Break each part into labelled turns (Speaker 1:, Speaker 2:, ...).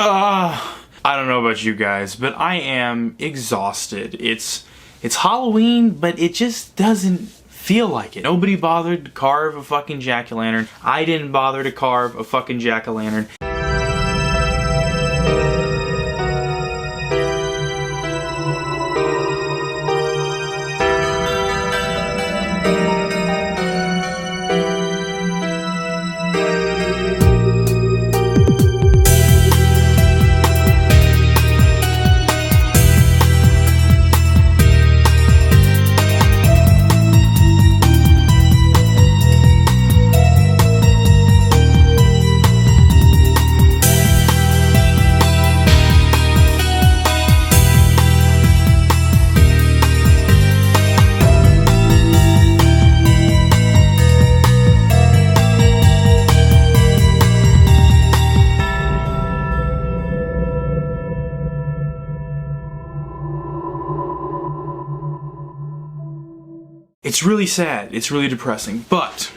Speaker 1: I don't know about you guys, but I am exhausted. It's Halloween, but it just doesn't feel like it. Nobody bothered to carve a fucking jack-o'-lantern. I didn't bother to carve a fucking jack-o'-lantern. It's really sad, it's really depressing, but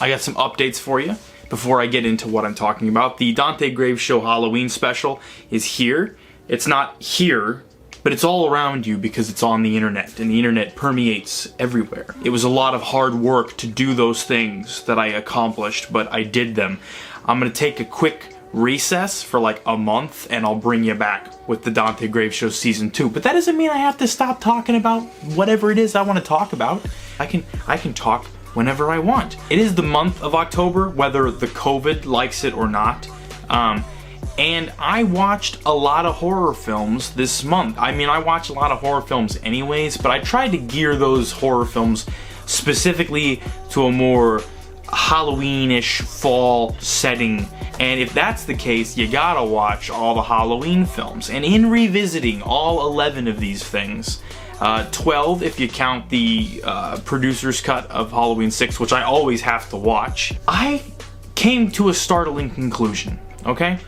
Speaker 1: I got some updates for you before I get into what I'm talking about. The Dante Grave Show Halloween special is here. It's not here, but it's all around you because it's on the internet, and the internet permeates everywhere. It was a lot of hard work to do those things that I accomplished, but I did them. I'm gonna take a quick recess for like a month and I'll bring you back with the Dante Grave Show Season 2. But that doesn't mean I have to stop talking about whatever it is I want to talk about. I can talk whenever I want. It is the month of October, whether the COVID likes it or not. And I watched a lot of horror films this month. I mean, I watch a lot of horror films anyways, but I tried to gear those horror films specifically to a more Halloween-ish fall setting. And if that's the case, you gotta watch all the Halloween films. And in revisiting all 11 of these things, 12 if you count the producer's cut of Halloween 6, which I always have to watch, I came to a startling conclusion, okay?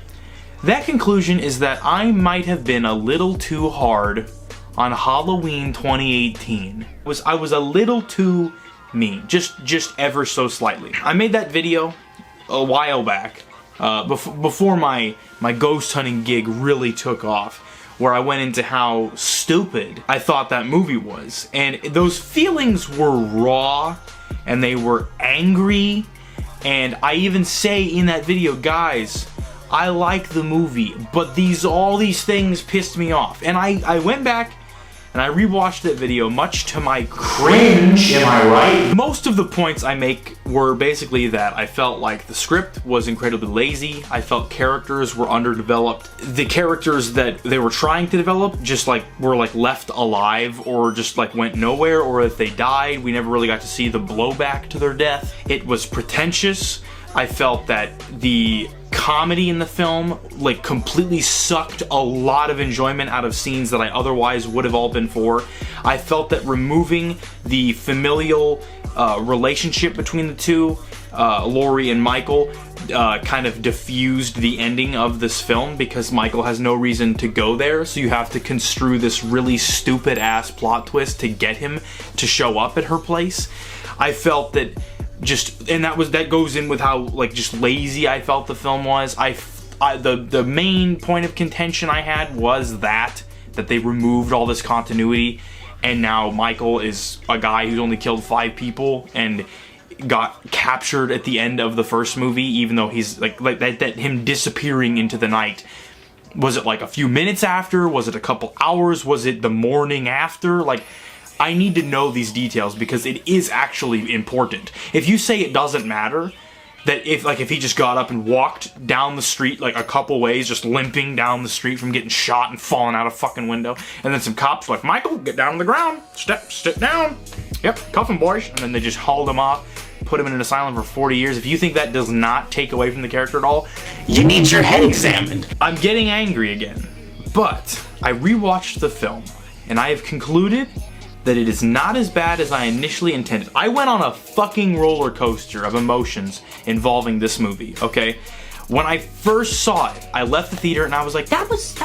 Speaker 1: That conclusion is that I might have been a little too hard on Halloween 2018. I was a little too mean, just ever so slightly. I made that video a while back, before my ghost hunting gig really took off, where I went into how stupid I thought that movie was. And those feelings were raw, and they were angry, and I even say in that video, guys, I like the movie, but all these things pissed me off. And I went back and I rewatched that video, much to my cringe, am I right? Most of the points I make were basically that I felt like the script was incredibly lazy, I felt characters were underdeveloped, the characters that they were trying to develop just were left alive or just went nowhere, or if they died, we never really got to see the blowback to their death. It was pretentious. I felt that the comedy in the film completely sucked a lot of enjoyment out of scenes that I otherwise would have all been for. I felt that removing the familial relationship between the two, Laurie and Michael, kind of diffused the ending of this film because Michael has no reason to go there, so you have to construe this really stupid ass plot twist to get him to show up at her place. I felt that that goes in with how just lazy I felt the film was. The main point of contention I had was that they removed all this continuity, and now Michael is a guy who's only killed 5 people and got captured at the end of the first movie, even though he's that him disappearing into the night. Was it a few minutes after? Was it a couple hours? Was it the morning after? I need to know these details because it is actually important. If you say it doesn't matter, that if he just got up and walked down the street a couple ways, just limping down the street from getting shot and falling out a fucking window, and then some cops were like, Michael, get down on the ground, step down, yep, cuff him, boys, and then they just hauled him off, put him in an asylum for 40 years. If you think that does not take away from the character at all, you need your head examined. I'm getting angry again, but I rewatched the film, and I have concluded that it is not as bad as I initially intended. I went on a fucking roller coaster of emotions involving this movie, okay? When I first saw it, I left the theater and I was like,
Speaker 2: it was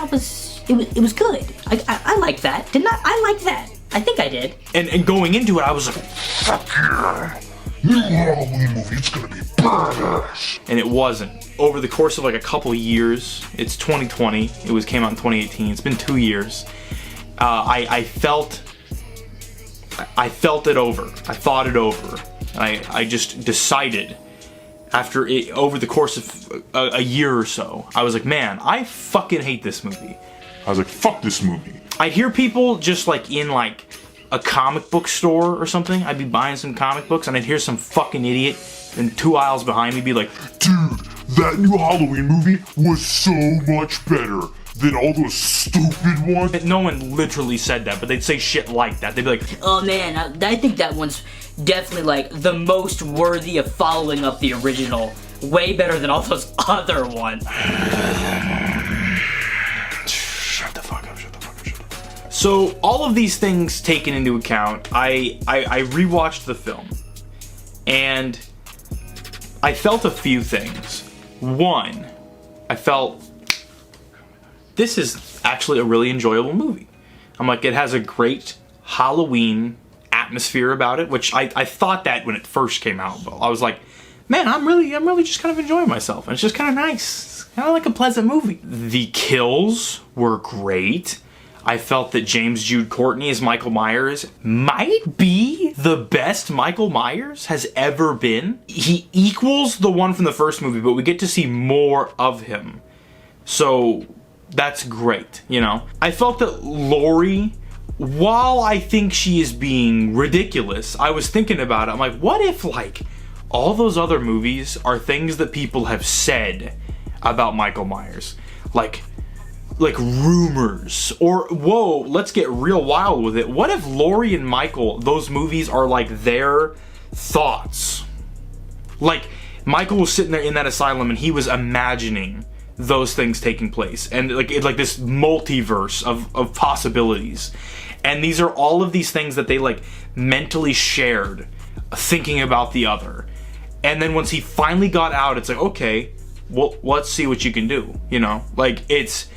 Speaker 2: good. I liked that. Didn't I? I liked that. I think I did.
Speaker 1: And going into it, I was like, fuck yeah.
Speaker 3: new Halloween movie, it's gonna be badass.
Speaker 1: And it wasn't. Over the course of like a couple years, it's 2020, came out in 2018, it's been 2 years, I felt it over. I thought it over. I just decided over the course of a year or so, I was like, man, I fucking hate this movie.
Speaker 3: I was like, fuck this movie.
Speaker 1: I'd hear people just like in like a comic book store or something. I'd be buying some comic books and I'd hear some fucking idiot in 2 aisles behind me be like,
Speaker 3: dude, that new Halloween movie was so much better than all those stupid ones.
Speaker 1: No one literally said that, but they'd say shit like that. They'd be like,
Speaker 2: Oh man, I think that one's definitely like the most worthy of following up the original. Way better than all those other ones.
Speaker 1: Shut the fuck up. So all of these things taken into account, I rewatched the film and I felt a few things. One, I felt this is actually a really enjoyable movie. I'm like, it has a great Halloween atmosphere about it, which I thought that when it first came out, but I was like, man, I'm really just kind of enjoying myself. And it's just kind of nice. It's kind of like a pleasant movie. The kills were great. I felt that James Jude Courtney as Michael Myers might be the best Michael Myers has ever been. He equals the one from the first movie, but we get to see more of him. So that's great, you know? I felt that Laurie, while I think she is being ridiculous, I was thinking about it. I'm like, what if, like, all those other movies are things that people have said about Michael Myers? Like rumors, or whoa, let's get real wild with it. What if Laurie and Michael, those movies are like their thoughts? Like, Michael was sitting there in that asylum and he was imagining those things taking place, and like this multiverse of possibilities. And these are all of these things that they like mentally shared, thinking about the other. And then once he finally got out, it's like, okay, well, let's see what you can do, you know? Like, it's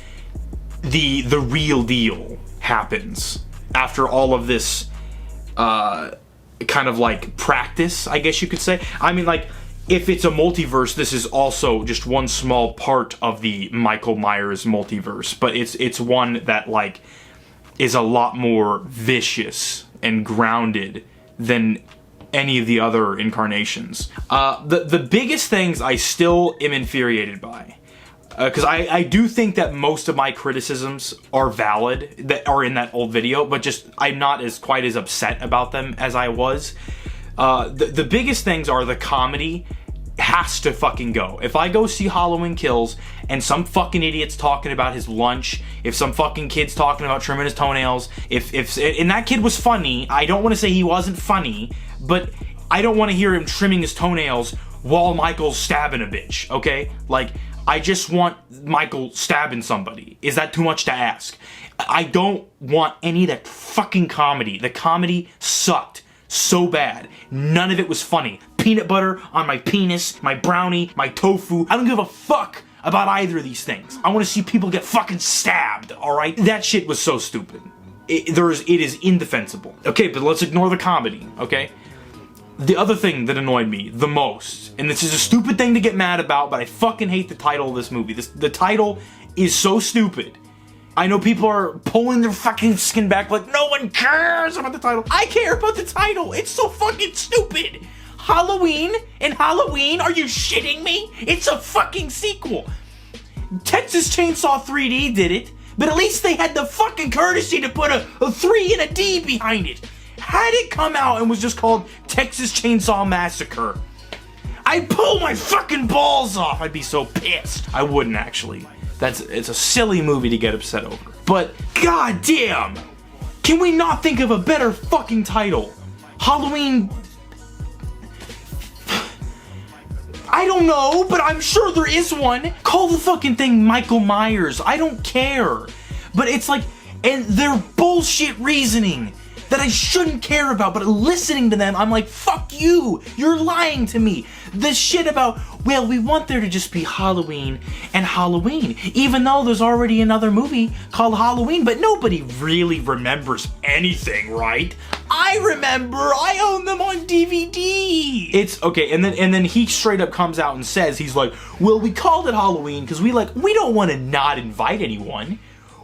Speaker 1: the real deal happens after all of this kind of like practice, I guess you could say. I mean, like, if it's a multiverse, this is also just one small part of the Michael Myers multiverse, but it's one that like is a lot more vicious and grounded than any of the other incarnations. The biggest things I still am infuriated by, because I do think that most of my criticisms are valid that are in that old video, but just I'm not quite as upset about them as I was. The biggest things are the comedy has to fucking go. If I go see Halloween Kills and some fucking idiot's talking about his lunch, if some fucking kid's talking about trimming his toenails, and that kid was funny, I don't want to say he wasn't funny, but I don't want to hear him trimming his toenails while Michael's stabbing a bitch, okay? Like, I just want Michael stabbing somebody. Is that too much to ask? I don't want any of that fucking comedy. The comedy sucked so bad. None of it was funny. Peanut butter on my penis, my brownie, my tofu. I don't give a fuck about either of these things. I want to see people get fucking stabbed, alright? That shit was so stupid. It is indefensible. Okay, but let's ignore the comedy, okay? The other thing that annoyed me the most, and this is a stupid thing to get mad about, but I fucking hate the title of this movie. The title is so stupid. I know people are pulling their fucking skin back like, no one cares about the title. I care about the title. It's so fucking stupid. Halloween and Halloween? Are you shitting me? It's a fucking sequel. Texas Chainsaw 3D did it, but at least they had the fucking courtesy to put a 3 and a D behind it. Had it come out and was just called Texas Chainsaw Massacre, I'd pull my fucking balls off. I'd be so pissed. I wouldn't actually. It's a silly movie to get upset over. But goddamn, can we not think of a better fucking title? Halloween. I don't know, but I'm sure there is one. Call the fucking thing Michael Myers. I don't care. But it's like, and they're bullshit reasoning that I shouldn't care about, but listening to them, I'm like, fuck you, you're lying to me. This shit about, well, we want there to just be Halloween and Halloween, even though there's already another movie called Halloween, but nobody really remembers anything, right? I I remember, I own them on DVD. It's okay, and then he straight up comes out and says, he's like, well, we called it Halloween because we don't want to not invite anyone.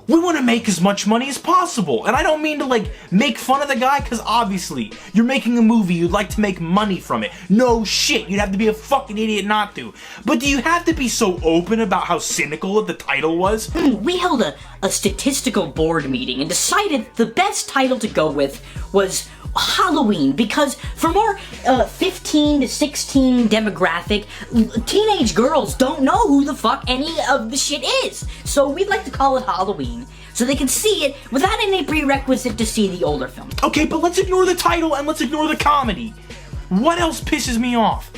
Speaker 1: We want to make as much money as possible. And I don't mean to like make fun of the guy, because obviously you're making a movie, you'd like to make money from it. No shit, you'd have to be a fucking idiot not to. But do you have to be so open about how cynical the title was?
Speaker 2: We held a statistical board meeting and decided the best title to go with was Halloween, because from our 15 to 16 demographic, teenage girls don't know who the fuck any of the shit is. So we'd like to call it Halloween, so they can see it without any prerequisite to see the older film.
Speaker 1: Okay, but let's ignore the title and let's ignore the comedy. What else pisses me off?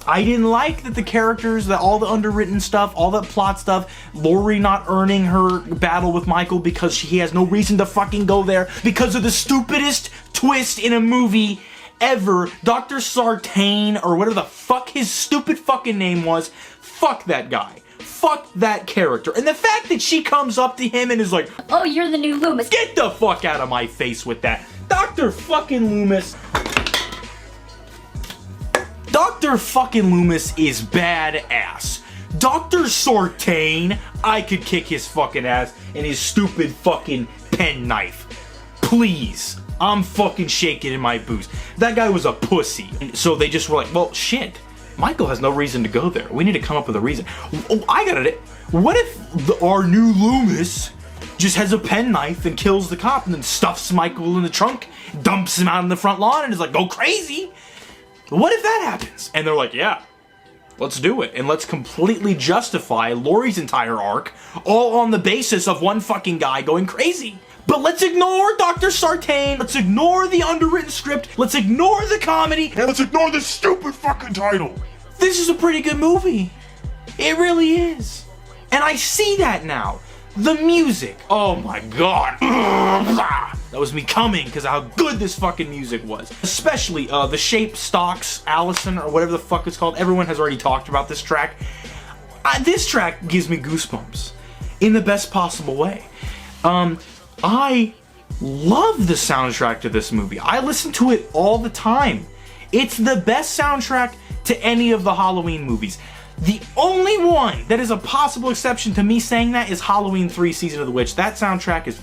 Speaker 1: I didn't like that the characters, that all the underwritten stuff, all that plot stuff, Laurie not earning her battle with Michael because he has no reason to fucking go there because of the stupidest twist in a movie ever. Dr. Sartain, or whatever the fuck his stupid fucking name was, fuck that guy. Fuck that character. And the fact that she comes up to him and is like,
Speaker 2: oh, you're the new Loomis.
Speaker 1: Get the fuck out of my face with that. Dr. fucking Loomis. Dr. fucking Loomis is badass. Dr. Sartain, I could kick his fucking ass and his stupid fucking penknife. Please. I'm fucking shaking in my boots. That guy was a pussy. So they just were like, well, shit. Michael has no reason to go there. We need to come up with a reason. Oh, I got it. What if our new Loomis just has a penknife and kills the cop and then stuffs Michael in the trunk, dumps him out in the front lawn and is like, go crazy? What if that happens? And they're like, yeah, let's do it. And let's completely justify Laurie's entire arc all on the basis of one fucking guy going crazy. But let's ignore Dr. Sartain. Let's ignore the underwritten script. Let's ignore the comedy.
Speaker 3: And let's ignore this stupid fucking title.
Speaker 1: This is a pretty good movie. It really is. And I see that now. The music. Oh my god. That was me coming because of how good this fucking music was. Especially the Shape Stocks Allison, or whatever the fuck it's called. Everyone has already talked about this track. This track gives me goosebumps in the best possible way. I love the soundtrack to this movie. I listen to it all the time. It's the best soundtrack to any of the Halloween movies. The only one that is a possible exception to me saying that is Halloween 3 Season of the Witch. That soundtrack is...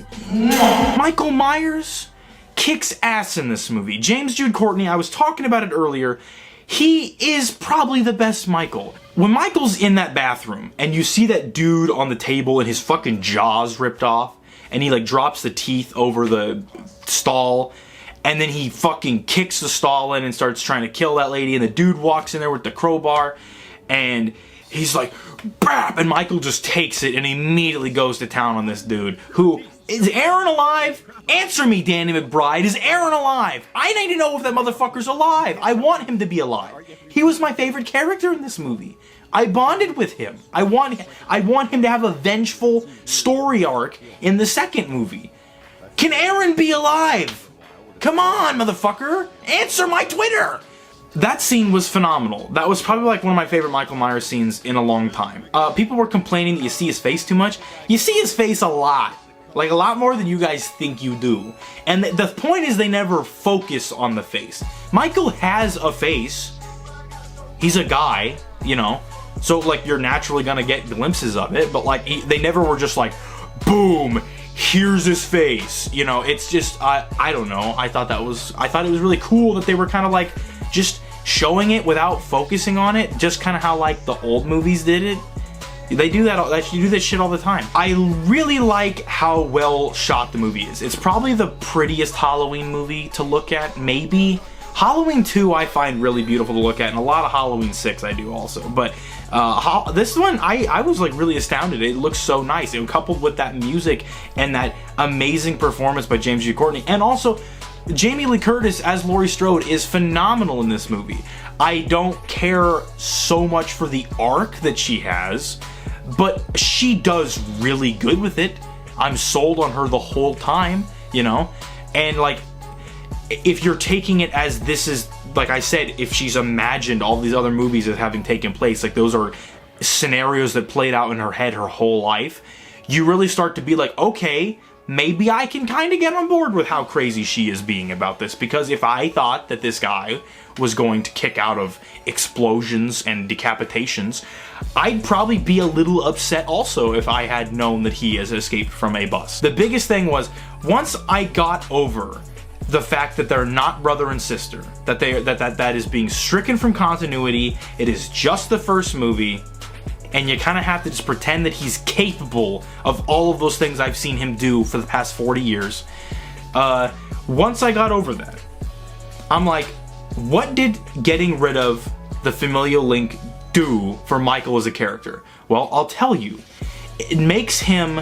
Speaker 1: Michael Myers kicks ass in this movie. James Jude Courtney, I was talking about it earlier, he is probably the best Michael. When Michael's in that bathroom and you see that dude on the table and his fucking jaw's ripped off and he like drops the teeth over the stall and then he fucking kicks the stall in and starts trying to kill that lady and the dude walks in there with the crowbar and he's like, BAP! And Michael just takes it and immediately goes to town on this dude. Who, is Aaron alive? Answer me, Danny McBride. Is Aaron alive? I need to know if that motherfucker's alive. I want him to be alive. He was my favorite character in this movie. I bonded with him. I want him to have a vengeful story arc in the second movie. Can Aaron be alive? Come on, motherfucker. Answer my Twitter. That scene was phenomenal. That was probably like one of my favorite Michael Myers scenes in a long time. People were complaining that you see his face too much. You see his face a lot. Like a lot more than you guys think you do. And the point is they never focus on the face. Michael has a face. He's a guy, you know. So like you're naturally gonna get glimpses of it. But like they never were just like, boom, here's his face. You know, it's just, I don't know. I thought it was really cool that they were kind of like just showing it without focusing on it. Just kind of how like the old movies did it. They do that. You do this shit all the time. I really like how well shot the movie is. It's probably the prettiest Halloween movie to look at. Maybe Halloween 2 I find really beautiful to look at, and a lot of Halloween 6 I do also. But this one I was like really astounded. It looks so nice. It coupled with that music and that amazing performance by James G. Courtney, and also Jamie Lee Curtis as Laurie Strode is phenomenal in this movie. I don't care so much for the arc that she has, but she does really good with it. I'm sold on her the whole time, you know? And like, if you're taking it as this is, like I said, if she's imagined all these other movies as having taken place, like those are scenarios that played out in her head her whole life, you really start to be like, okay, maybe I can kind of get on board with how crazy she is being about this, because if I thought that this guy was going to kick out of explosions and decapitations, I'd probably be a little upset also if I had known that he has escaped from a bus. The biggest thing was, once I got over the fact that they're not brother and sister, that is being stricken from continuity, it is just the first movie, and you kind of have to just pretend that he's capable of all of those things I've seen him do for the past 40 years. Once I got over that, I'm like, what did getting rid of the familial link do for Michael as a character? Well, I'll tell you. It makes him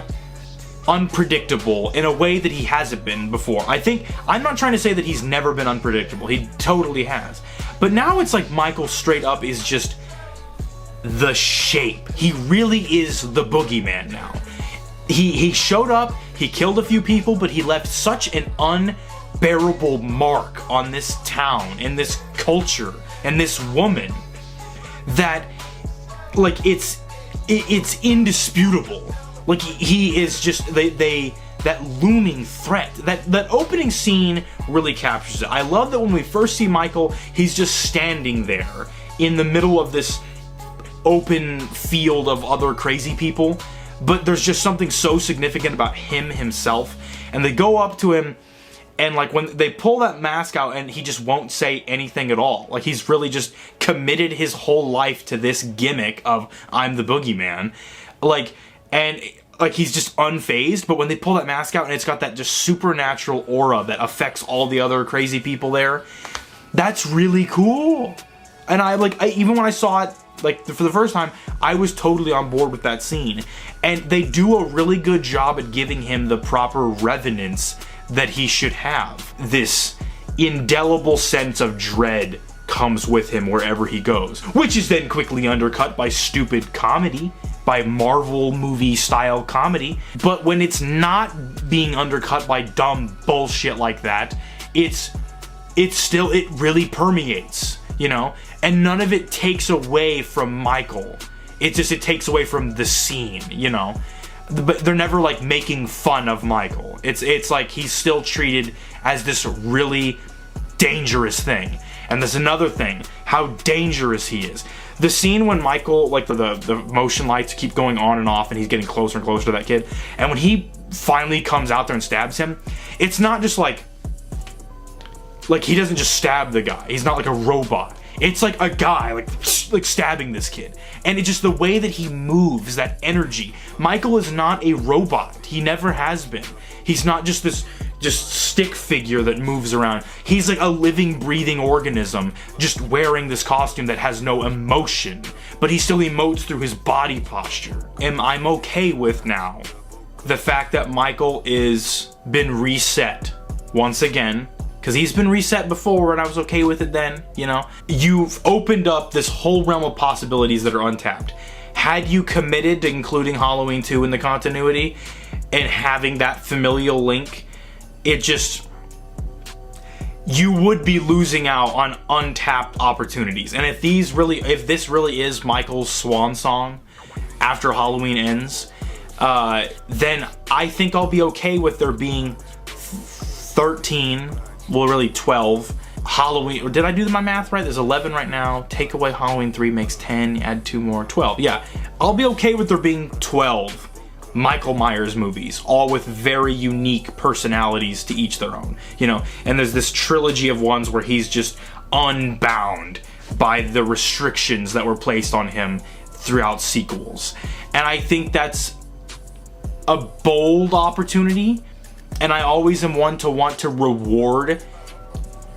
Speaker 1: unpredictable in a way that he hasn't been before. I'm not trying to say that he's never been unpredictable. He totally has. But now it's like Michael straight up is just the shape. He really is the boogeyman now. He showed up, he killed a few people, but he left such an unbearable mark on this town and this culture and this woman that, like, it's indisputable. Like, he is just that looming threat. That opening scene really captures it. I love that when we first see Michael, he's just standing there in the middle of this open field of other crazy people, but there's just something so significant about him himself. And they go up to him, and like when they pull that mask out and he just won't say anything at all. Like, he's really just committed his whole life to this gimmick of I'm the boogeyman. He's just unfazed, but when they pull that mask out and it's got that just supernatural aura that affects all the other crazy people there, that's really cool. And even when I saw it for the first time, I was totally on board with that scene. And they do a really good job at giving him the proper revenance that he should have. This indelible sense of dread comes with him wherever he goes, which is then quickly undercut by stupid comedy, by Marvel movie style comedy. But when it's not being undercut by dumb bullshit like that, it really permeates, and none of it takes away from Michael. It takes away from the scene, but they're never like making fun of Michael. It's like he's still treated as this really dangerous thing. And there's another thing, how dangerous he is. The scene when Michael, like the motion lights keep going on and off and he's getting closer and closer to that kid, and when he finally comes out there and stabs him, it's not just like he doesn't just stab the guy. He's not like a robot. It's like a guy like stabbing this kid. And it's just the way that he moves, that energy. Michael is not a robot. He never has been. He's not just this stick figure that moves around. He's like a living, breathing organism just wearing this costume that has no emotion, but he still emotes through his body posture. And I'm okay with now the fact that Michael is been reset once again, because he's been reset before and I was okay with it then, You've opened up this whole realm of possibilities that are untapped. Had you committed to including Halloween 2 in the continuity and having that familial link, you would be losing out on untapped opportunities. And if this really is Michael's swan song after Halloween ends, then I think I'll be okay with there being 13, well, really 12 Halloween, or did I do my math right? There's 11 right now. Take away Halloween 3 makes 10, add 2 more, 12. Yeah, I'll be okay with there being 12 Michael Myers movies, all with very unique personalities to each their own, and there's this trilogy of ones where he's just unbound by the restrictions that were placed on him throughout sequels. And I think that's a bold opportunity, and I always am one to want to reward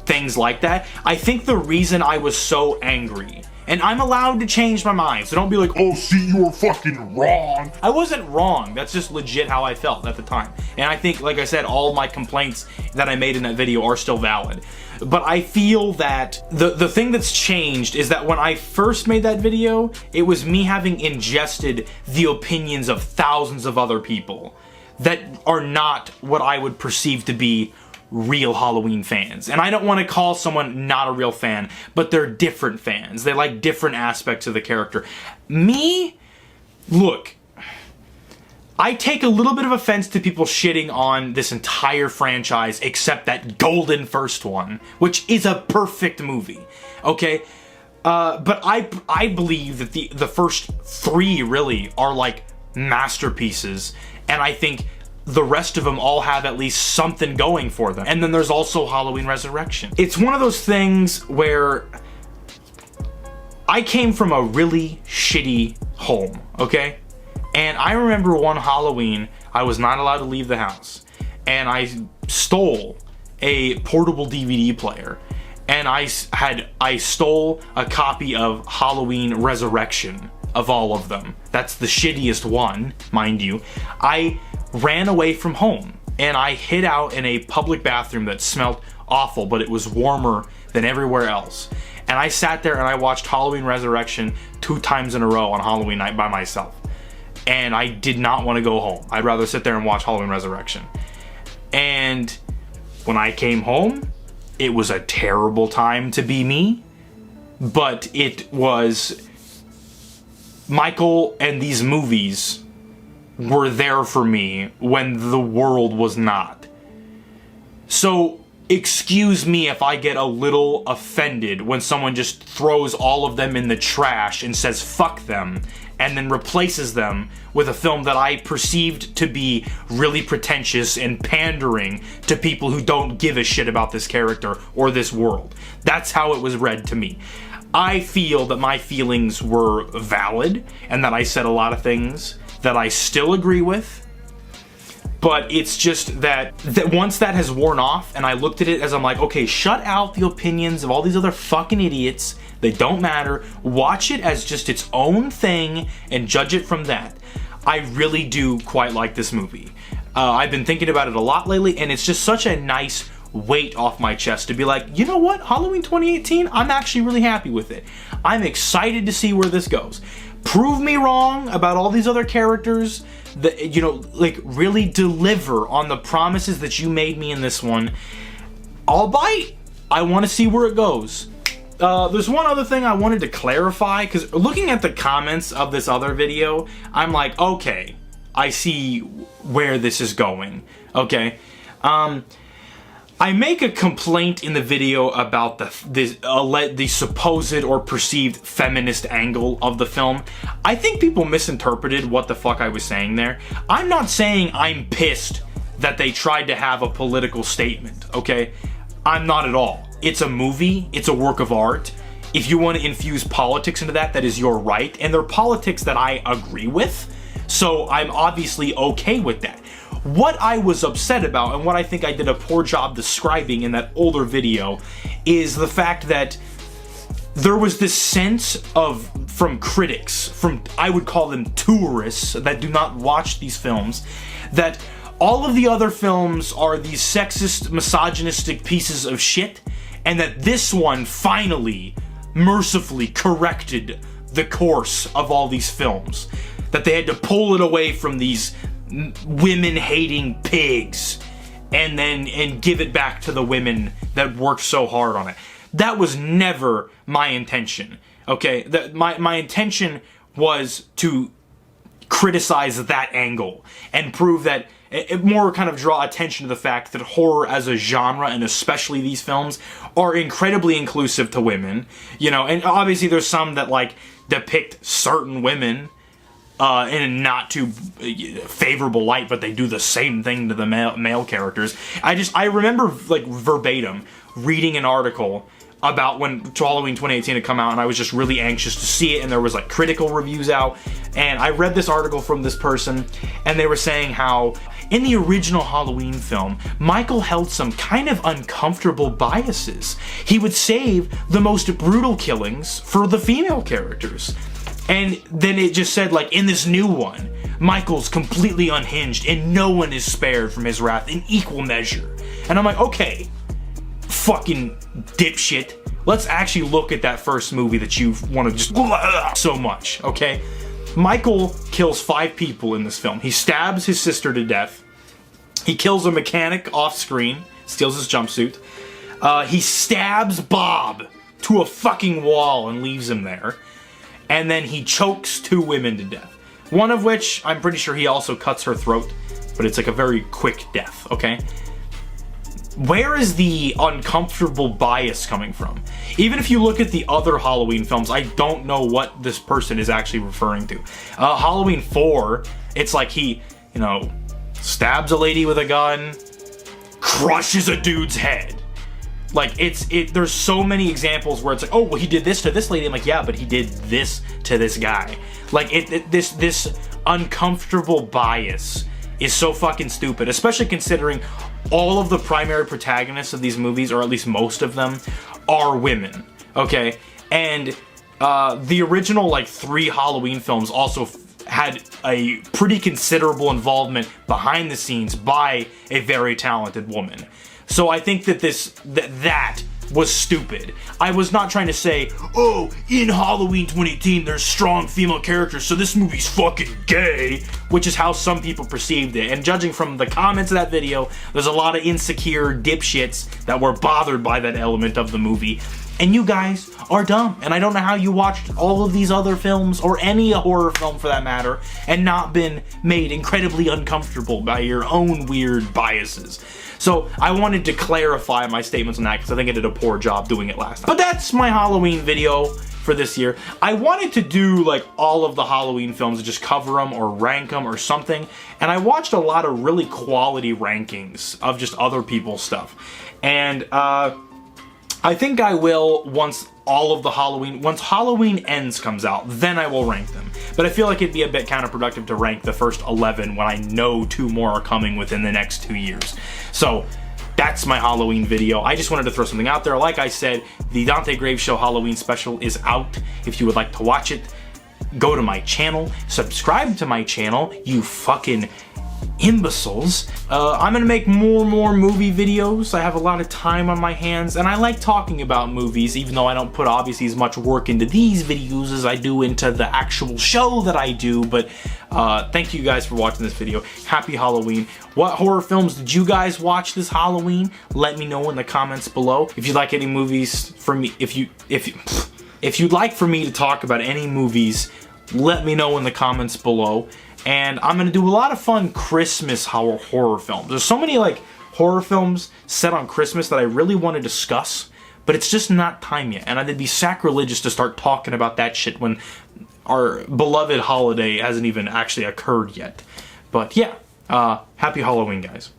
Speaker 1: things like that. I think the reason I was so angry, and I'm allowed to change my mind, so don't be like,
Speaker 3: oh, see, you were fucking wrong.
Speaker 1: I wasn't wrong. That's just legit how I felt at the time. And I think, like I said, all my complaints that I made in that video are still valid. But I feel that the thing that's changed is that when I first made that video, it was me having ingested the opinions of thousands of other people that are not what I would perceive to be real Halloween fans. And I don't want to call someone not a real fan, but they're different fans. They like different aspects of the character. Me, look, I take a little bit of offense to people shitting on this entire franchise except that golden first one, which is a perfect movie, okay? But I believe that the first three really are like masterpieces, and I think the rest of them all have at least something going for them. And then there's also Halloween Resurrection. It's one of those things where I came from a really shitty home, okay? And I remember one Halloween, I was not allowed to leave the house, and I stole a portable DVD player, and I stole a copy of Halloween Resurrection, of all of them. That's the shittiest one, mind you. I ran away from home, and I hid out in a public bathroom that smelled awful, but it was warmer than everywhere else. And I sat there and I watched Halloween Resurrection 2 times in a row on Halloween night by myself. And I did not want to go home. I'd rather sit there and watch Halloween Resurrection. And when I came home, it was a terrible time to be me. But it was... Michael and these movies were there for me when the world was not. So, excuse me if I get a little offended when someone just throws all of them in the trash and says fuck them, and then replaces them with a film that I perceived to be really pretentious and pandering to people who don't give a shit about this character or this world. That's how it was read to me. I feel that my feelings were valid, and that I said a lot of things that I still agree with. But it's just that once that has worn off, and I looked at it as I'm like, okay, shut out the opinions of all these other fucking idiots. They don't matter. Watch it as just its own thing and judge it from that. I really do quite like this movie. I've been thinking about it a lot lately, and it's just such a nice weight off my chest to be like, you know what? Halloween 2018, I'm actually really happy with it. I'm excited to see where this goes. Prove me wrong about all these other characters that, you know, like, really deliver on the promises that you made me in this one. I'll bite. I want to see where it goes. There's one other thing I wanted to clarify, because looking at the comments of this other video, I'm like, okay, I see where this is going. Okay. I make a complaint in the video about the supposed or perceived feminist angle of the film. I think people misinterpreted what the fuck I was saying there. I'm not saying I'm pissed that they tried to have a political statement, okay? I'm not at all. It's a movie, it's a work of art. If you want to infuse politics into that, that is your right, and they're politics that I agree with, so I'm obviously okay with that. What I was upset about, and what I think I did a poor job describing in that older video, is the fact that there was this sense of, from critics, from, I would call them tourists that do not watch these films, that all of the other films are these sexist, misogynistic pieces of shit, and that this one finally, mercifully corrected the course of all these films. That they had to pull it away from these women-hating pigs and give it back to the women that worked so hard on it. That was never my intention, okay? My intention was to criticize that angle and prove that, it more kind of draw attention to the fact that horror as a genre, and especially these films, are incredibly inclusive to women, you know, and obviously there's some that, like, depict certain women in a not too favorable light, but they do the same thing to the male characters. I remember, like, verbatim reading an article about when Halloween 2018 had come out, and I was just really anxious to see it, and there was, like, critical reviews out, and I read this article from this person, and they were saying how in the original Halloween film, Michael held some kind of uncomfortable biases. He would save the most brutal killings for the female characters. And then it just said, like, in this new one, Michael's completely unhinged and no one is spared from his wrath in equal measure. And I'm like, okay, fucking dipshit, let's actually look at that first movie that you want to just so much, okay? Michael kills 5 people in this film. He stabs his sister to death. He kills a mechanic off screen, steals his jumpsuit. He stabs Bob to a fucking wall and leaves him there. And then he chokes 2 women to death. One of which, I'm pretty sure he also cuts her throat, but it's like a very quick death, okay? Where is the uncomfortable bias coming from? Even if you look at the other Halloween films, I don't know what this person is actually referring to. Halloween 4, it's like he, you know, stabs a lady with a gun, crushes a dude's head. Like, there's so many examples where it's like, oh, well, he did this to this lady. I'm like, yeah, but he did this to this guy. Like, this uncomfortable bias is so fucking stupid, especially considering all of the primary protagonists of these movies, or at least most of them, are women, okay? And the original, like, 3 Halloween films also had a pretty considerable involvement behind the scenes by a very talented woman. So I think that that was stupid. I was not trying to say, oh, in Halloween 2018 there's strong female characters, so this movie's fucking gay, which is how some people perceived it. And judging from the comments of that video, there's a lot of insecure dipshits that were bothered by that element of the movie. And you guys are dumb. And I don't know how you watched all of these other films, or any horror film for that matter, and not been made incredibly uncomfortable by your own weird biases. So I wanted to clarify my statements on that because I think I did a poor job doing it last time. But that's my Halloween video for this year. I wanted to do like all of the Halloween films and just cover them or rank them or something. And I watched a lot of really quality rankings of just other people's stuff. And I think I will once Halloween Ends comes out, then I will rank them. But I feel like it'd be a bit counterproductive to rank the first 11 when I know 2 more are coming within the next 2 years. So that's my Halloween video. I just wanted to throw something out there. Like I said, the Dante Grave Show Halloween special is out. If you would like to watch it, go to my channel, subscribe to my channel, you fucking imbeciles. I'm gonna make more movie videos. I have a lot of time on my hands, and I like talking about movies, even though I don't put obviously as much work into these videos as I do into the actual show that I do. But thank you guys for watching this video. Happy Halloween. What horror films did you guys watch this Halloween? Let me know in the comments below. If you'd like any movies from me, if you'd like for me to talk about any movies, let me know in the comments below. And I'm gonna do a lot of fun Christmas horror films. There's so many like horror films set on Christmas that I really want to discuss, but it's just not time yet. And it'd be sacrilegious to start talking about that shit when our beloved holiday hasn't even actually occurred yet. But yeah, happy Halloween, guys.